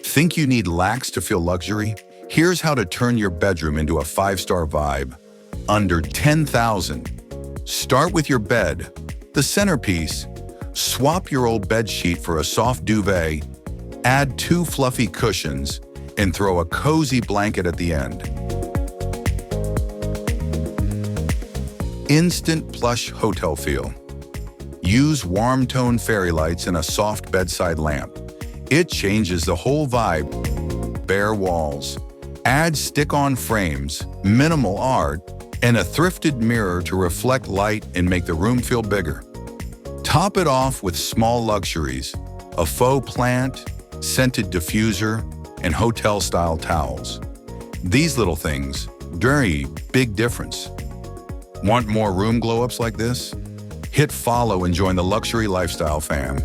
Think you need lax to feel luxury? Here's how to turn your bedroom into a 5-star vibe. Under $10,000. Start with your bed, the centerpiece. Swap your old bed sheet for a soft duvet, add 2 fluffy cushions, and throw a cozy blanket at the end. Instant plush hotel feel. Use warm-tone fairy lights and a soft bedside lamp. It changes the whole vibe. Bare walls. Add stick-on frames, minimal art, and a thrifted mirror to reflect light and make the room feel bigger. Top it off with small luxuries, a faux plant, scented diffuser, and hotel-style towels. These little things, very big difference. Want more room glow-ups like this? Hit follow and join the luxury lifestyle fam.